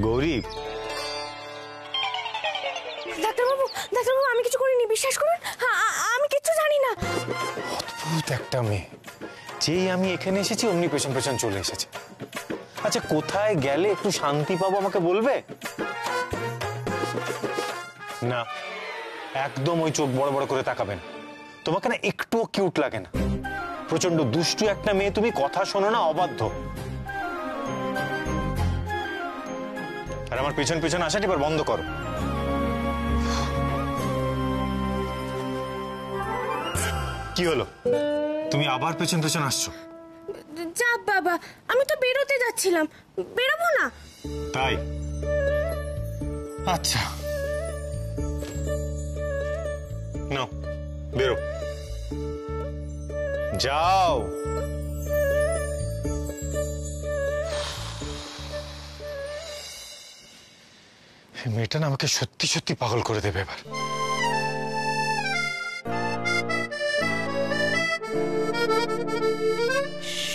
গৌরী, ডাক্তারবাবু ডাক্তারবাবু আমি কিছু করিনি, বিশ্বাস করুন, আমি কিছু জানি না। অদ্ভুত একটা মেয়ে, যেই আমি এখানে এসেছি অমনি পেছন পেছন চলে এসেছে। আচ্ছা, কোথায় গেলে একটু শান্তি পাবো আমাকে বলবে? না, একদম ওই চোখ বড় বড় করে তাকাবেন। তোমাকে না একটুও কিউট লাগে না। প্রচন্ড দুষ্টু একটা মেয়ে তুমি, কথা শোনো না, অবাধ্য। আর আমার পেছন পেছন আসাটা এবার বন্ধ করো। কি হলো, তুমি আবার পেছন পেছন আসছো? যা বাবা, আমি তো বেরোতে যাচ্ছিলাম, বেরোবো না? তাই? আচ্ছা, নাও বেরো, যাও। মেয়েটা না আমাকে সত্যি সত্যি পাগল করে দেবে এবার।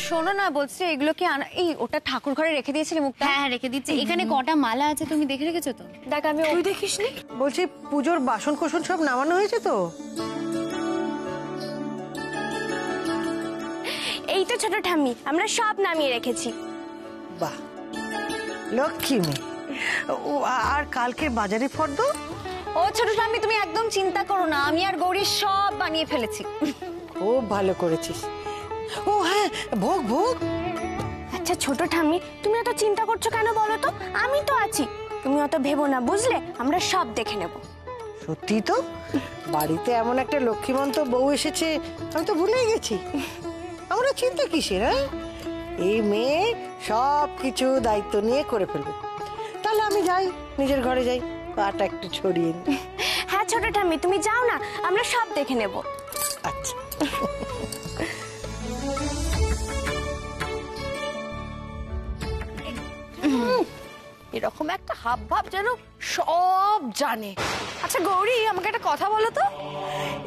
শোনো না, বলছি এগুলো কি এই ওটা ঠাকুর ঘরে রেখে দিয়েছিলে মুখটা? হ্যাঁ রেখে দিচ্ছি। এখানে কটা মালা আছে তুমি দেখে রেখেছো তো? দেখ, আমি তুই দেখিসনি? বলছি পুজোর বাসন কোসন সব নামানো হয়েছে তো? এই তো ছোট ঠাম্মি, আমরা সব নামিয়ে রেখেছি। বাহ, লক্ষ্মী মেয়ে। আর কালকে বাজারে ফর্দ? ও ছোট ঠাম্মি, তুমি একদম চিন্তা করো না, আমি আর গৌরী সব বানিয়ে ফেলেছি। খুব ভালো করেছিস। ও হ্যাঁ, ভোগ ভোগ। আচ্ছা ছোট ঠাম্মি, তুমি অত চিন্তা করছো কেন বলো তো? আমি তো আছি, তুমি অত ভেবো না, বুঝলে? আমরা সব দেখে নেব। সত্যি তো, বাড়িতে এমন একটা লক্ষ্মীমন্ত বউ এসেছে, আমি তো ভুলেই গেছি। আমরা চিন্তা কিসের? হ্যাঁ, এই মেয়ে সব কিছু দায়িত্ব নিয়ে করে ফেলবে। তাহলে আমি যাই, নিজের ঘরে যাই, পাটা একটু ছড়িয়ে নিই। হ্যাঁ ছোট ঠাম্মি, তুমি যাও না, আমরা সব দেখে নেব। আচ্ছা। এরকম একটা হাব ভাব যেন সব জানে। আচ্ছা গৌরী, আমাকে একটা কথা বলো তো,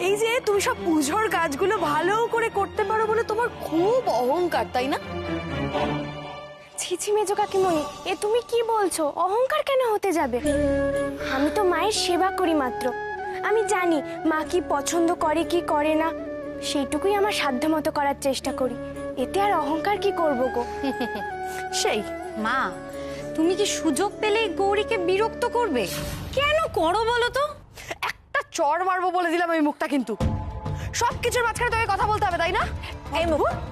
এই যে তুমি সব পুজোর কাজগুলো ভালো করে করতে পারো বলে তোমার খুব অহংকার, তাই না? ছিছি মেজো কাকিমণি, এ তুমি কি বলছো? অহংকার কেন হতে যাবে? আমি তো মায়ের সেবা করি মাত্র। আমি জানি মা কি পছন্দ করে কি করে না, সেইটুকুই আমার সাধ্যমতো করার চেষ্টা করি। এতে আর অহংকার কি করবো গো? সেই মা, তুমি কি সুযোগ পেলে গৌরীকে বিরক্ত করবে? কেন করো বলো তো? একটা চড় মারবো বলে দিলাম এই মুখটা, কিন্তু সবকিছুর মাঝখানে তোকে কথা বলতে হবে, তাই না? এই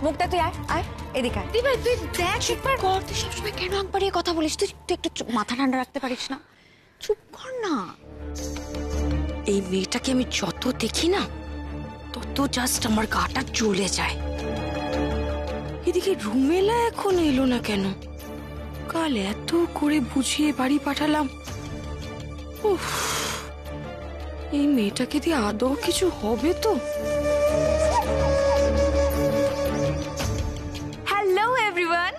মুখটা তুই আয়, আয় এদিকে আয়। ভাই তুই দেখ একবার। তুই সবসময় কেন একবারই কথা বলিস? তুই একটু মাথা ঠান্ডা রাখতে পারিস না? চুপ কর না। এই মেয়েটাকে আমি যত দেখি না, তত জাস্ট আমার গাটা জ্বলে যায়। এদিকে রুমেলা এখন এলো না কেন? কাল এত করে বুঝিয়ে বাড়ি পাঠালাম। উফ, এই মেয়েটাকে দিয়ে আদৌ কিছু হবে তো? হ্যালো এভরিওয়ান,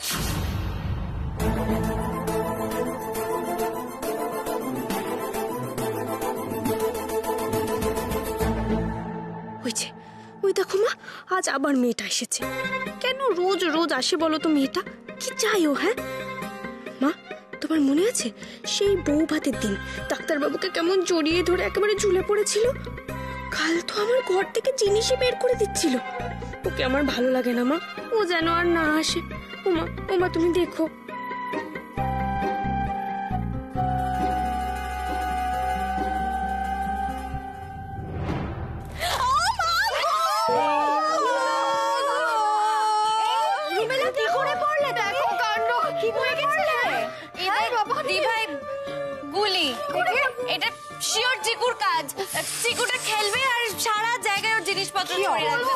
ওই দেখো মা, আজ আবার মেয়েটা এসেছে। কেন রোজ রোজ আসে বলো তো মেয়েটা? কি চাই ও? হ্যাঁ মা, তোমার মনে আছে সেই বউ ভাতের দিন ডাক্তারবাবুকে কেমন জড়িয়ে ধরে একেবারে ঝুলে পড়েছিল? কাল তো আমার ঘর থেকে জিনিসই বের করে দিচ্ছিল। ওকে আমার ভালো লাগে না মা, ও যেন আর না আসে। ওমা তুমি দেখো। এটা শিওর চিকুর কাজ। চিকুটা খেলবে আর সারা জায়গায় ওর জিনিসপত্র ছড়িয়ে রাখবে।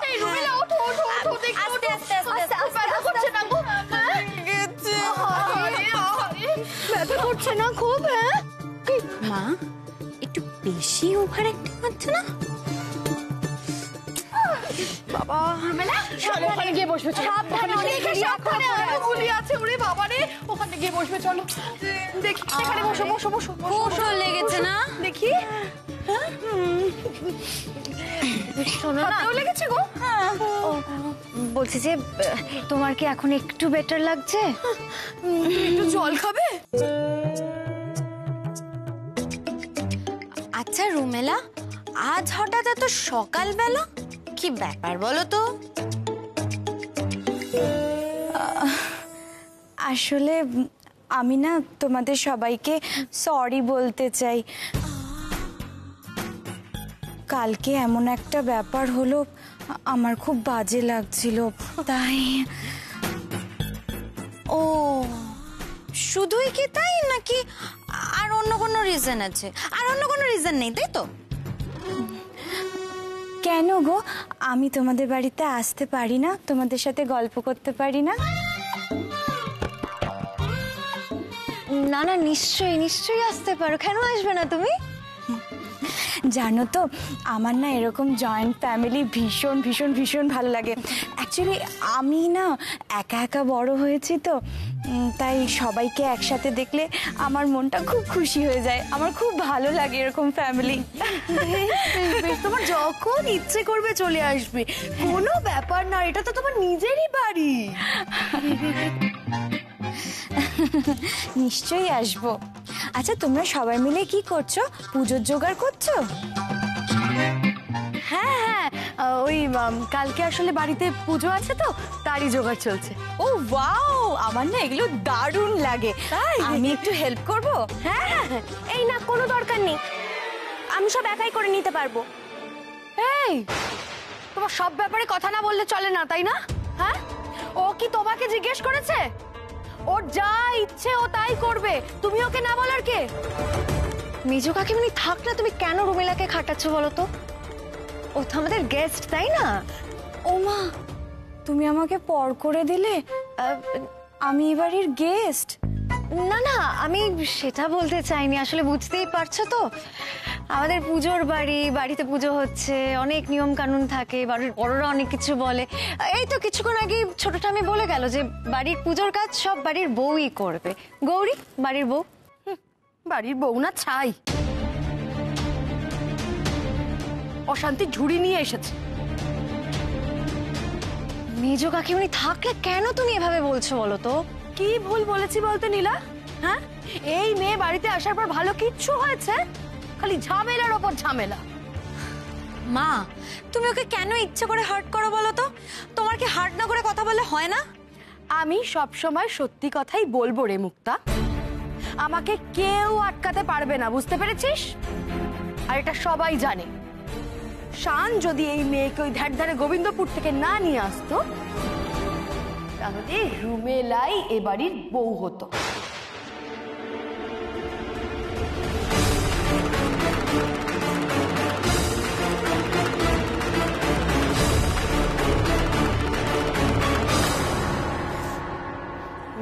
এই রুমেলা, ওঠো ওঠো ওঠো, দেখো আস্তে আস্তে আস্তে ব্যথা করছে না গো? ব্যথা করছে না খুব? হ্যাঁ মা, একটু বেশি ওভার অ্যাক্টিং হচ্ছে না? বাবা রুমেলা চলো ওখানে গিয়ে বসবে, চলো। সাবধানে, অনেক সাবধানে, আরো গুলি আছে, ওরে বাবা রে, ওখানে গিয়ে বসবে, চলো। দেখি, এখানে বসো, বসো, বসো, কৌশল লেগেছে না? দেখি। শোনো না, হাতেও লেগেছে গো। বলছি যে তোমার কি এখন একটু বেটার লাগছে? একটু জল খাবে? আচ্ছা রুমেলা, আজ হঠাৎ এত সকালবেলা কি ব্যাপার বলো তো? আসলে আমি না তোমাদের সবাইকে সরি বলতে চাই। কালকে এমন একটা ব্যাপার হলো, আমার খুব বাজে লাগছিল, তাই। ও শুধুই কি তাই নাকি আর অন্য কোনো রিজন আছে? আর অন্য কোনো রিজন নেই তাই তো? কেন গো, আমি তোমাদের বাড়িতে আসতে পারি না? তোমাদের সাথে গল্প করতে পারি না? না না, নিশ্চয়ই নিশ্চয়ই আসতে পারো, কেন আসবে না তুমি? জানো তো, আমার না এরকম জয়েন্ট ফ্যামিলি ভীষণ ভীষণ ভীষণ ভালো লাগে। অ্যাকচুয়ালি আমি না একা একা বড় হয়েছি তো, তাই সবাইকে একসাথে দেখলে আমার মনটা খুব খুশি হয়ে যায়। আমার খুব ভালো লাগে এরকম ফ্যামিলি। তোমার যখন ইচ্ছে করবে চলে আসবে, কোনো ব্যাপার না, এটা তো তোমার নিজেরই বাড়ি। নিশ্চয়ই আসবো। আচ্ছা, তোমরা সবাই মিলে কি করছো? পুজোর জোগাড় করছো? হ্যাঁ হ্যাঁ, ওই কালকে আসলে বাড়িতে পুজো আছে তো, তারই জোগাড় চলছে। ও ওয়াও, আমার না এগুলো দারুণ লাগে। আমি একটু হেল্প করব? হ্যাঁ হ্যাঁ হ্যাঁ, এই না, কোনো দরকার নেই, আমি সব একাই করে নিতে পারবো। এই, তোমার সব ব্যাপারে কথা না বললে চলে না, তাই না? হ্যাঁ, ও কি তোমাকে জিজ্ঞেস করেছে? ওর যা ইচ্ছে ও তাই করবে, তুমি ওকে না বলার কে? মেজো কাকিমণি থাক না, তুমি কেন রুমেলাকে খাটাচ্ছ বলো তো? ও তো আমাদের গেস্ট তাই না? ও মা, তুমি আমাকে পর করে দিলে। আমি এ বাড়ির গেস্ট। না না, আমি সেটা বলতে চাইনি, আসলে বুঝতেই পারছো তো, আমাদের পুজোর বাড়ি, বাড়িতে পুজো হচ্ছে, অনেক নিয়ম কানুন থাকে, বাড়ির বড়রা অনেক কিছু বলে। এই তো কিছুক্ষণ আগে ছোটটা আমি বলে গেল যে বাড়ির পুজোর কাজ সব বাড়ির বউই করবে। গৌরী বাড়ির বউ। বাড়ির বউ না ছাই, অশান্তি ঝুড়ি নিয়ে এসেছে। মেজো কাকিমণি থাকলে কেন তুমি এভাবে বলছো বলো তো? কি ভুল বলেছি বলতে নীলা? হ্যাঁ, এই মেয়ে বাড়িতে আসার পর ভালো কিচ্ছু হয়েছে? খালি ঝামেলার ওপর ঝামেলা। মা, তুমি ওকে কেন ইচ্ছে করে হার্ট করো বলো তো? তোমার কি হার্ট না করে কথা বলে হয় না? আমি সব সময় সত্যি কথাই বলবো রে মুক্তা, আমাকে কেউ আটকাতে পারবে না, বুঝতে পেরেছিস? আর এটা সবাই জানে। শান যদি এই মেয়েকে ওই ধার ধারে গোবিন্দপুর থেকে না নিয়ে আসতো, তাহলে রুমেলাই এ বাড়ির বউ হতো।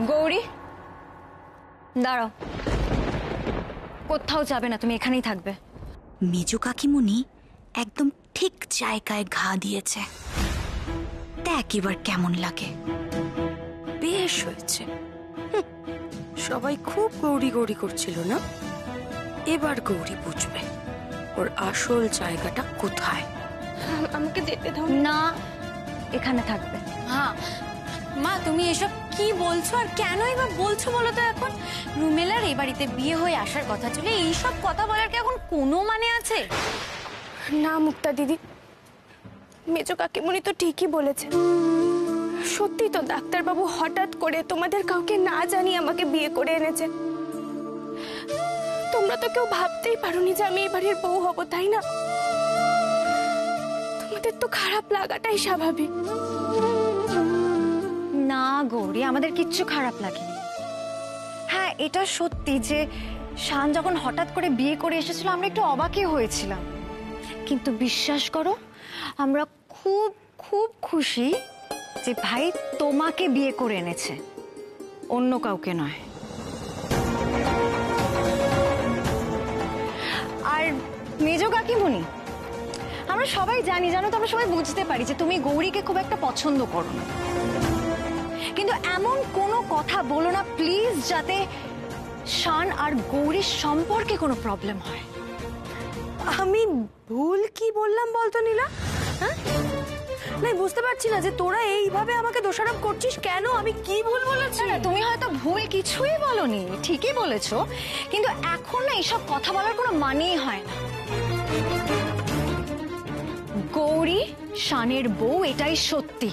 গৌরী দাঁড়াও, কোথাও যাবে না, তুমি এখানেই থাকবে। মেজো কাকিমুনি একদম ঠিক জায়গায় ঘা দিয়েছে। দেখ এবার কেমন লাগে। বেশ হয়েছে। সবাই খুব গৌরী গৌরী করছিল না? এবার গৌরী বুঝবে ওর আসল জায়গাটা কোথায়। আমাকে যেতে দাও না, এখানে থাকবে। হ্যাঁ মা, তুমি এসব কি বলছো আর কেনই বা বলছো বলো তো? এখন রুমেলার এই বাড়িতে বিয়ে হয়ে আসার কথা চলে, এইসব কথা বলার কি এখন কোনো মানে আছে? না মুক্তা দিদি, মেজো কাকিমুনি তো ঠিকই বলেছে। সত্যি তো, ডাক্তারবাবু হঠাৎ করে তোমাদের কাউকে না জানিয়ে আমাকে বিয়ে করে এনেছে। তোমরা তো কেউ ভাবতেই পারোনি যে আমি এই বাড়ির বউ হব, তাই না? তোমাদের তো খারাপ লাগাটাই স্বাভাবিক। না গৌরী, আমাদের কিচ্ছু খারাপ লাগেনি। হ্যাঁ, এটা সত্যি যে শান যখন হঠাৎ করে বিয়ে করে এসেছিল আমরা একটু অবাকই হয়েছিলাম, কিন্তু বিশ্বাস করো আমরা খুব খুব খুশি যে ভাই তোমাকে বিয়ে করে এনেছে, অন্য কাউকে নয়। আর মেজো কাকিমুনি, আমরা সবাই জানি, জানো তো, আমরা সবাই বুঝতে পারি যে তুমি গৌরীকে খুব একটা পছন্দ করো না, কিন্তু এমন কোনো কথা বলো না প্লিজ যাতে শান আর গৌরীর সম্পর্কে কোনো প্রবলেম হয়। আমি ভুল কি বললাম বলতো নীলা? হ্যাঁ, না বুঝতে পারছি না যে তোরা এইভাবে আমাকে দোষারোপ করছিস কেন? আমি কি ভুল বলেছি? না, তুমি হয়তো ভুল কিছুই বলনি, ঠিকই বলেছো, কিন্তু এখন না এইসব কথা বলার কোনো মানেই হয় না। গৌরী শানের বউ, এটাই সত্যি।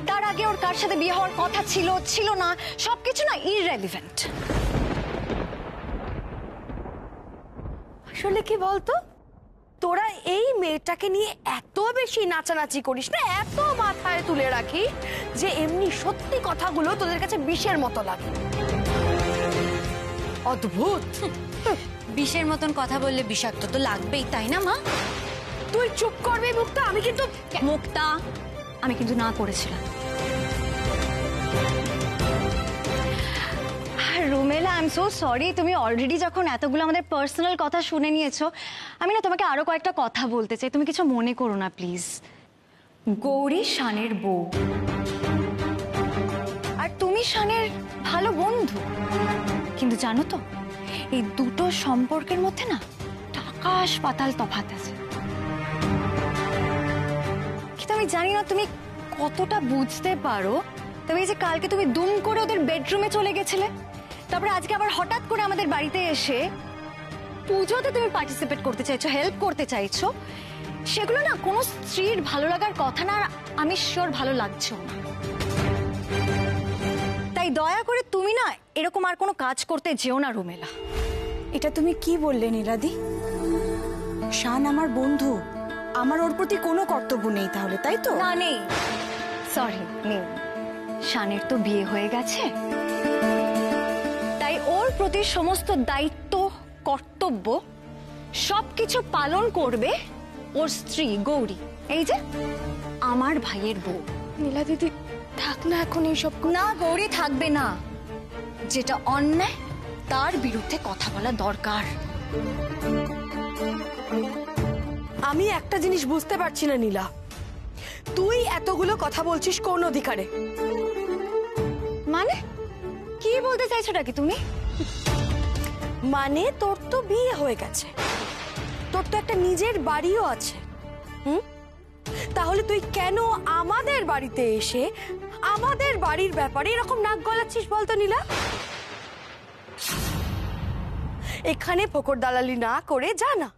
তার আগে ওর কার সাথে বিয়ে হওয়ার কথা ছিল ছিল না সবকিছু না ইররেলিভেন্ট। আসলে কি বলতো, তোরা এই মেয়েটাকে নিয়ে এত বেশি নাচানাচি করিস না, এত মাথায় তুলে রাখিস যে এমনি সত্যি কথাগুলো তোদের কাছে বিষের মতো লাগে। অদ্ভুত। বিষের মতন কথা বললে বিষাক্ত তো লাগবেই, তাই না মা? তুই চুপ করবি মুক্তা? আমি কিন্তু মুক্তা, আমি কিন্তু না করেছিলাম। Rumela, I am so sorry, তুমি অলরেডি যখন এতগুলো আমাদের পার্সোনাল কথা শুনে নিয়েছো, আমি না তোমাকে আরো কয়েকটা কথা বলতে চাই, তুমি কিছু মনে করো না প্লিজ। গৌরী শানের বউ, আর তুমি শানের ভালো বন্ধু, কিন্তু জানো তো এই দুটো সম্পর্কের মধ্যে না আকাশ পাতাল তফাৎ আছে। কিন্তু আমি জানি না তুমি কতটা বুঝতে পারো, তবে এই যে কালকে তুমি দুম করে ওদের বেডরুমে চলে গেছিলে, তারপরে আজকে আবার হঠাৎ করে আমাদের বাড়িতে এসে পুজোতে তুমি পার্টিসিপেট করতে চাইছো, হেল্প করতে চাইছো, সেগুলো না কোনো স্ত্রীর ভালো লাগার কথা না, আর আমি শিওর ভালো লাগছেও না। তাই দয়া করে তুমি না এরকম আর কোনো কাজ করতে যেও না রুমেলা। এটা তুমি কি বললে নীলাদি? শান আমার বন্ধু, আমার ওর প্রতি কোনো কর্তব্য নেই তাহলে, তাই তো? না, নেই, সরি, নেই। শানের তো বিয়ে হয়ে গেছে, তাই ওর প্রতি সমস্ত দায়িত্ব কর্তব্য সবকিছু পালন করবে ওর স্ত্রী গৌরী, এই যে আমার ভাইয়ের বউ। নীলা দিদি থাক না এখন এইসব। না, গৌরী থাকবে না। যেটা অন্যায় তার বিরুদ্ধে কথা বলা দরকার। আমি একটা জিনিস বুঝতে পারছি না নীলা, তুই এতগুলো কথা বলছিস কোন অধিকারে? মানে কি বলতে চাইছোটা কি তুমি? মানে তোর তো বিয়ে হয়ে গেছে, তোর তো একটা নিজের বাড়িও আছে, তাহলে তুই কেন আমাদের বাড়িতে এসে আমাদের বাড়ির ব্যাপারে এরকম নাক গলাচ্ছিস বলতো নীলা? এখানে ফোকর দালালি না করে যা না,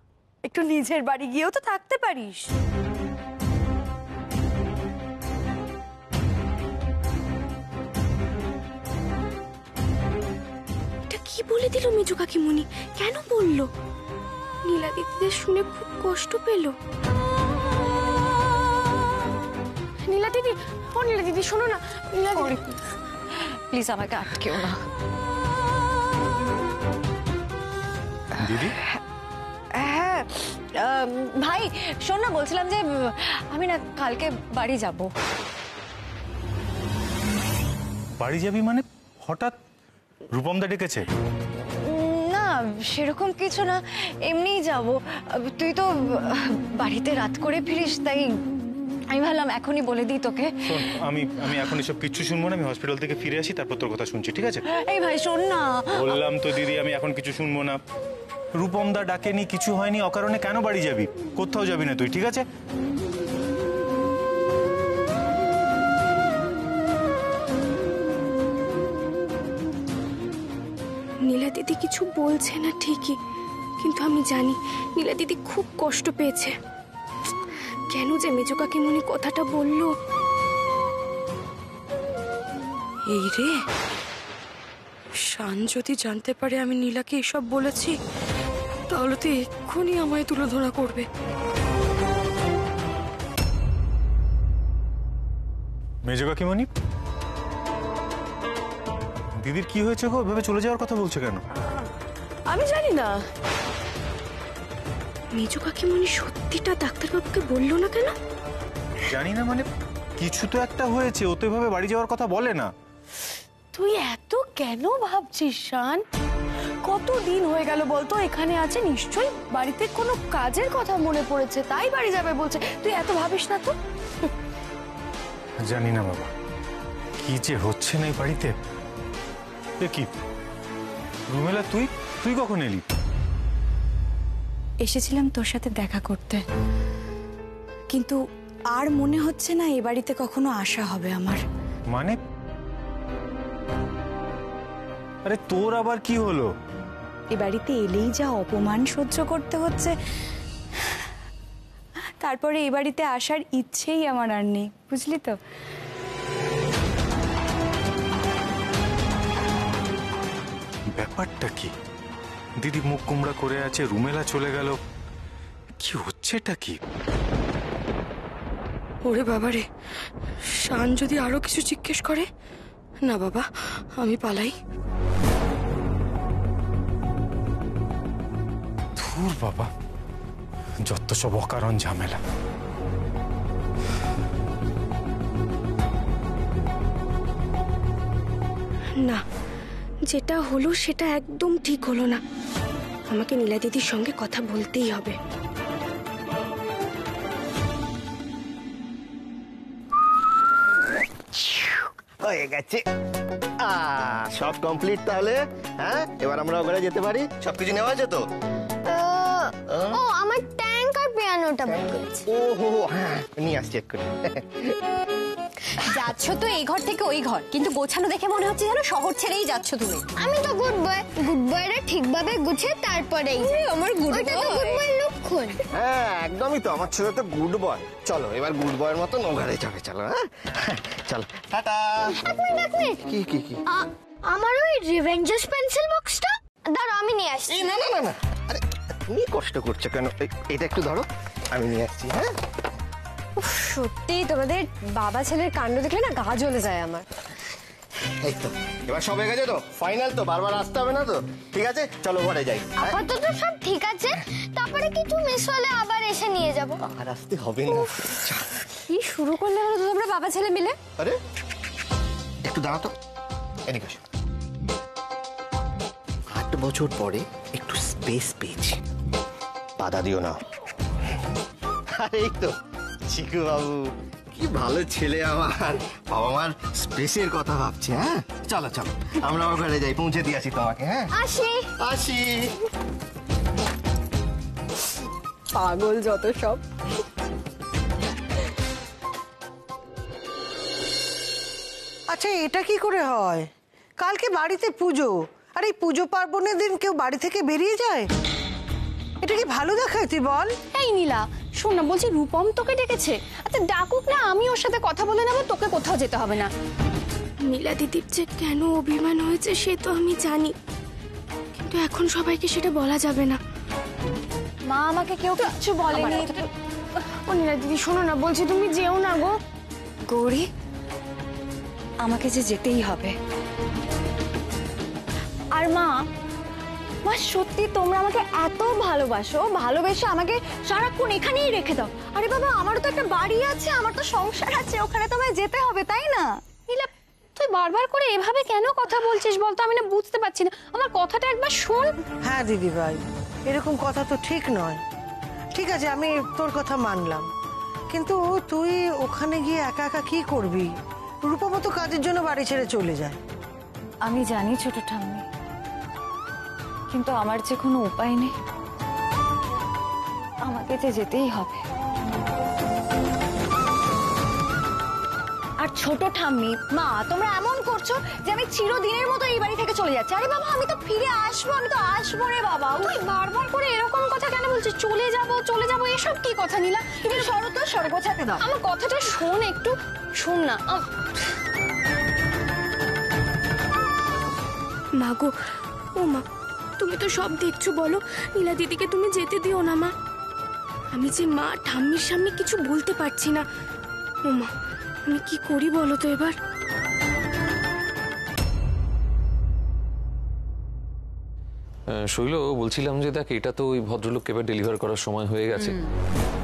একটু নিজের বাড়ি গিয়েও তো থাকতে পারিস। এটা কি বলে দিল মেজো কাকিমণি? কেন বললো? নীলা দিদিদের শুনে খুব কষ্ট পেল। নীলা দিদি, ও নীলা দিদি শোনো না। নীলা দিদি প্লিজ আমাকে আটকেও না। দিদি, হ্যাঁ ভাই শোন না, বলছিলাম যে আমি না কালকে বাড়ি যাব। বাড়ি যাবি মানে? হঠাৎ রূপমদা ডেকেছে? না সেরকম কিছু না, এমনিই যাব। তুই তো বাড়িতে রাত করে ফিরিস, তাই আমি ভাবলাম এখনই বলে দিই তোকে। শোন, আমি এখন এসব কিচ্ছু শুনবো না, আমি হসপিটাল থেকে ফিরে আসি তারপর তোর কথা শুনছি, ঠিক আছে? এই ভাই শোন না। বললাম তো দিদি, আমি এখন কিছু শুনবো না। রূপমদা ডাকেনি, কিছু হয়নি, অকারণে কেন বাড়ি যাবি? কোথাও যাবি না তুই, ঠিক আছে? নীলা দিদি কিছু বলছে না ঠিকই, কিন্তু আমি জানি নীলা দিদি খুব কষ্ট পেয়েছে। কেন যে মেজো কাকিমণি কথাটা বলল? এই রে, শান যদি জানতে পারে আমি নীলাকে এসব বলেছি, তাহলে তো এক্ষুনি আমায় তুলোধনা করবে। মেজো কাকিমণি, দিদির কি হয়েছে গো? এভাবে চলে যাওয়ার কথা বলছো কেন? আমি জানি না। মেজো কাকিমণি সত্যিটা ডাক্তারবাবুকে বললো না কেন? জানি না মানে, কিছু তো একটা হয়েছে, ও তো এভাবে বাড়ি যাওয়ার কথা বলে না। তুই এত কেন ভাবছিস শান? কত দিন হয়ে গেল বলতো এখানে আছে, নিশ্চয়ই বাড়িতে কোনো কাজের কথা মনে পড়েছে তাই বাড়ি যাবে বলছে। তুই এত ভাবিস না তো। জানি না বাবা, কি যে হচ্ছে না এই বাড়িতে। এ কি রুমেলা, তুই তুই কখন এলি? এসেছিলাম তোর সাথে দেখা করতে, কিন্তু আর মনে হচ্ছে না এ বাড়িতে কখনো আসা হবে আমার। মানে? আরে তোর আবার কি হলো? এ বাড়িতে এলেই যা অপমান সহ্য করতে হচ্ছে, তারপরে এই বাড়িতে আসার ইচ্ছেই আমার আর নেই, বুঝলি তো। ব্যাপারটা কি? দিদি মুখ কুমড়া করে আছে, রুমেলা চলে গেল, কি হচ্ছেটা কি? ওরে বাবারে, শান যদি আরো কিছু জিজ্ঞেস করে? না বাবা, আমি পালাই। ধুর বাবা, যত সব অকারণ ঝামেলা। না, যেটা হলো সেটা একদম ঠিক হলো না। আমাকে নীলা দিদির সঙ্গে কথা বলতেই হবে। হয়ে গেছে, সব কমপ্লিট তাহলে। হ্যাঁ, এবার আমরা ওখানে যেতে পারি। সবকিছু নেওয়া আছে তো? ও আমার ট্যাঙ্ক আর পিয়ানোটা বাকি আছে। ওহো হ্যাঁ, নিয়ে আসছি এক্ষুনি। যাচ্ছ তো এই ঘর থেকে ওই ঘর, কিন্তু গোছানো দেখে মনে হচ্ছে যেন শহর ছেড়েই যাচ্ছ তুমি। আমি তো গুড বয়, গুড বয়রা ঠিকভাবে গুছিয়ে তারপরেই আমার গুড বয় লক্ষণ। হ্যাঁ একদমই তো, আমার ছেলে তো গুড বয়। চলো এবার গুড বয়ের মতন ওখানে যাবে। চলো হ্যাঁ, চলো টাটা। কি কি কি? আমার ওই রিভেঞ্জার্স পেন্সিল বক্সটা দাঁড়াও, আমি নিয়ে আসছি। না না না না, আরে তুমি কষ্ট করছো কেন? এটা একটু ধরো, আমি নিয়ে আসছি। হ্যাঁ সত্যি তোমাদের বাবা ছেলের কাণ্ড দেখলে না গা জ্বলে যায় আমার। এই তো এবার সব হয়ে গেছে তো, ফাইনাল তো, বারবার আসতে হবে না তো? ঠিক আছে চলো ঘরে যাই। আপাতত সব ঠিক আছে, তারপরে কিছু মিস হলে আবার এসে নিয়ে যাব। আর আসতে হবে না। কি শুরু করলে বলো তো তোমরা বাবা ছেলে মিলে? আরে একটু দাঁড়াও তো, এদিকে আসো। 8 বছর পরে একটু স্পেস পেয়েছি, বাধা দিও না। আরে এই তো চিকু বাবু, কি ভালো ছেলে আমার। বাবা মার স্পেসের কথা ভাবছে। হ্যাঁ চলো চলো, আমরা আমার ঘরে যাই, পৌঁছে দিয়ে আসি তোমাকে। হ্যাঁ আসি আসি। পাগল যত সব। আচ্ছা এটা কি করে হয়? কালকে বাড়িতে পুজো, আর এই পুজো পার্বণের দিন কেউ বাড়ি থেকে বেরিয়ে যায়? এটা কি ভালো দেখায় তুই বল? এই নীলা শোন না, বলছি রূপম তোকে ডেকেছে। আচ্ছা ডাকুক না, আমি ওর সাথে কথা বলে নেবো, তোকে কোথাও যেতে হবে না। নীলা দিদির যে কেন অভিমান হয়েছে সে তো আমি জানি, কিন্তু এখন সবাইকে সেটা বলা যাবে না। মা আমাকে কেউ কিছু বলেনি। ও নীলা দিদি শোনো না, বলছি তুমি যেও না গো। গৌরী, আমাকে যে যেতেই হবে। আর মা, মা সত্যি তোমরা আমাকে এত ভালোবাসো, ভালোবেসে আমাকে সারাক্ষণ এখানেই রেখে দাও। আরে বাবা, আমারও তো একটা বাড়ি আছে, আমার তো সংসার আছে, ওখানে তো আমায় যেতে হবে, তাই না? নীলা তুই বারবার করে এভাবে কেন কথা বলছিস বলতো? আমি না বুঝতে পারছি না, আমার কথাটা একবার শোন। হ্যাঁ দিদি ভাই, এরকম কথা তো ঠিক নয়। ঠিক আছে আমি তোর কথা মানলাম, কিন্তু তুই ওখানে গিয়ে একা একা কি করবি? রূপম তো কাজের জন্য বাড়ি ছেড়ে চলে যায়। আমি জানি ছোট ঠাম্মি, কিন্তু আমার যে কোনো উপায় নেই, আমাকে যে যেতেই হবে। আর ছোট ঠাম্মি, মা তোমরা এমন করছো যে আমি চিরদিনের মতো এই বাড়ি থেকে চলে যাচ্ছি। আরে বাবা আমি তো ফিরে আসবো, আমি তো আসবো রে বাবা। তুই বারবার করে এরকম কথা কেন বলছিস? চলে যাবো এসব কি কথা নীলা? তুমি শরৎ গোছাতে দাও, আমার কথাটা শোন একটু, শোন না। মা গো, ও মা তুমি তো সব দেখছো, বলো নীলা দিদিকে তুমি যেতে দিও না মা। আমি যে মা, ঠাম্মির সামনে কিছু বলতে পারছি না। ও মা আমি কি করি বলো তো এবার? শৈল, বলছিলাম যে দেখ, এটা তো ওই ভদ্রলোককে এবার ডেলিভার করার সময় হয়ে গেছে,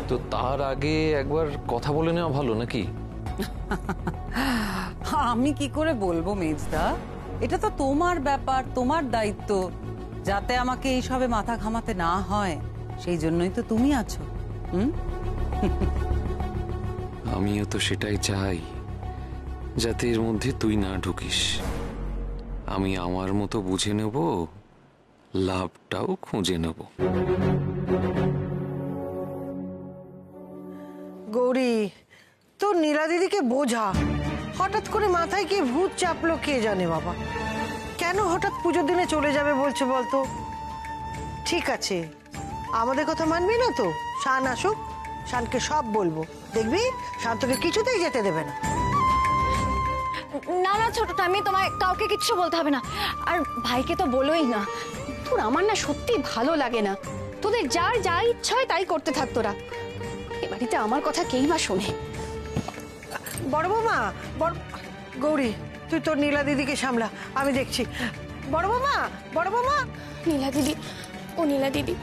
তো তার আগে একবার কথা বলে নেওয়া ভালো নাকি? আমি কি করে বলবো মেজদা, এটা তো তোমার ব্যাপার, তোমার দায়িত্ব। যাতে আমাকে এইসবে মাথা ঘামাতে না হয়, সেই জন্যই তো তুমি আছো। আমিও তো সেটাই চাই, যাতে এর মধ্যে তুই না ঢুকিস। আমি আমার মতো বুঝে নেব, লাভটাও খুঁজে নেব। গৌরী, তোর নীলা দিদিকে বোঝা। হঠাৎ করে মাথায় কি ভূত চাপলো কে জানে বাবা। কেন হঠাৎ পুজোর দিনে চলে যাবে বলছে বলতো? ঠিক আছে, আমাদের কথা মানবি না তো? শান আসুক, শানকে সব বলবো, দেখবি শান্তকে কিছুতেই যেতে দেবে না। না না ছোট ঠাম্মি, তোমায় কাউকে কিচ্ছু বলতে হবে না। আর ভাইকে তো বলোই না। তোর আমার না সত্যি ভালো লাগে না, তোদের যার যা ইচ্ছা হয় তাই করতে থাক তোরা। এ বাড়িতে আমার কথা কেই বা শোনে? বড় বৌমা, গৌরী তুই তোর নীলা দিদিকে সামলা, আমি দেখছি। বড় বৌমা, বড় বৌমা। নীলা দিদি, ও নীলা দিদি,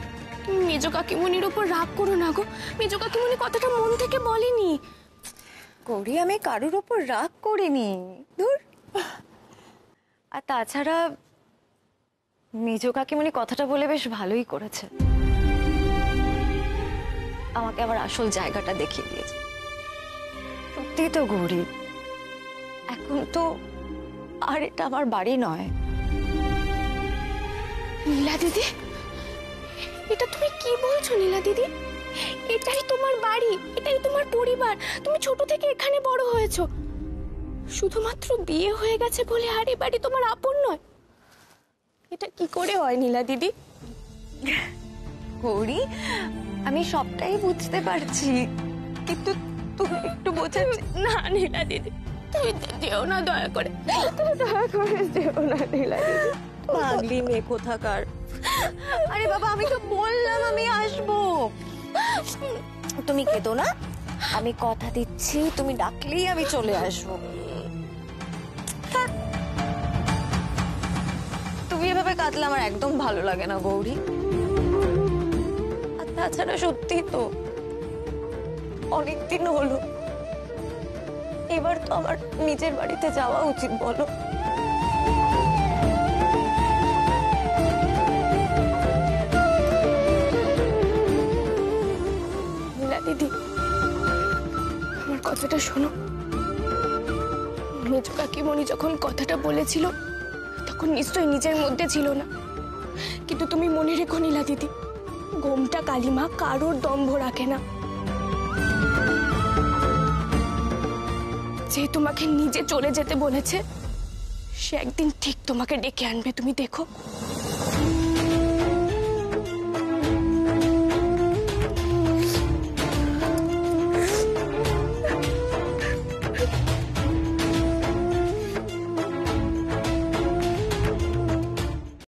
তুমি মেজো কাকিমণির উপর রাগ করো না গো। মেজো কাকিমণি কথাটা মন থেকে বলেনি। গৌরী, আমি কারুর ওপর রাগ করিনি, ধুর। আর তাছাড়া মেজো কাকিমণি কথাটা বলে বেশ ভালোই করেছে, আমাকে আবার আসল জায়গাটা দেখিয়ে দিয়েছে। সত্যি তো গৌরী, এখন তো আর এটা আমার বাড়ি নয়। নীলা দিদি, এটা তুমি কি বলছো নীলা দিদি? এটাই তোমার বাড়ি, এটাই তোমার পরিবার। তুমি ছোট থেকে এখানে বড় হয়েছো। শুধুমাত্র বিয়ে হয়ে গেছে বলে আর এই বাড়ি তোমার আপন নয়? এটা কি করে হয় নীলা দিদি? গৌরী, আমি সবটাই বুঝতে পারছি, কিন্তু তুমি একটু বোঝার না নীলা দিদি, তুমি যেও না, দয়া করে, তুমি দয়া করে যেও না নীলা দিদি। পাগলি মেয়ে কোথাকার। আরে বাবা, আমি তো বললাম আমি আসবো। তুমি কেঁদো না, আমি কথা দিচ্ছি, তুমি ডাকলেই আমি চলে আসবো। তুমি এভাবে কাঁদলে আমার একদম ভালো লাগে না গৌরী। আর তাছাড়া সত্যি তো অনেকদিন হলো, এবার তো আমার নিজের বাড়িতে যাওয়া উচিত, বলো? দিদি, আমার কথাটা শোনো। মেজো কাকিমণি যখন কথাটা বলেছিল তখন নিশ্চয়ই নিজের মধ্যে ছিল না, কিন্তু তুমি মনে রেখো নীলা দিদি, গোমটা কালিমা কারোর দম্ভ রাখে না। যে তোমাকে নিজে চলে যেতে বলেছে সে একদিন ঠিক তোমাকে ডেকে আনবে, তুমি দেখো।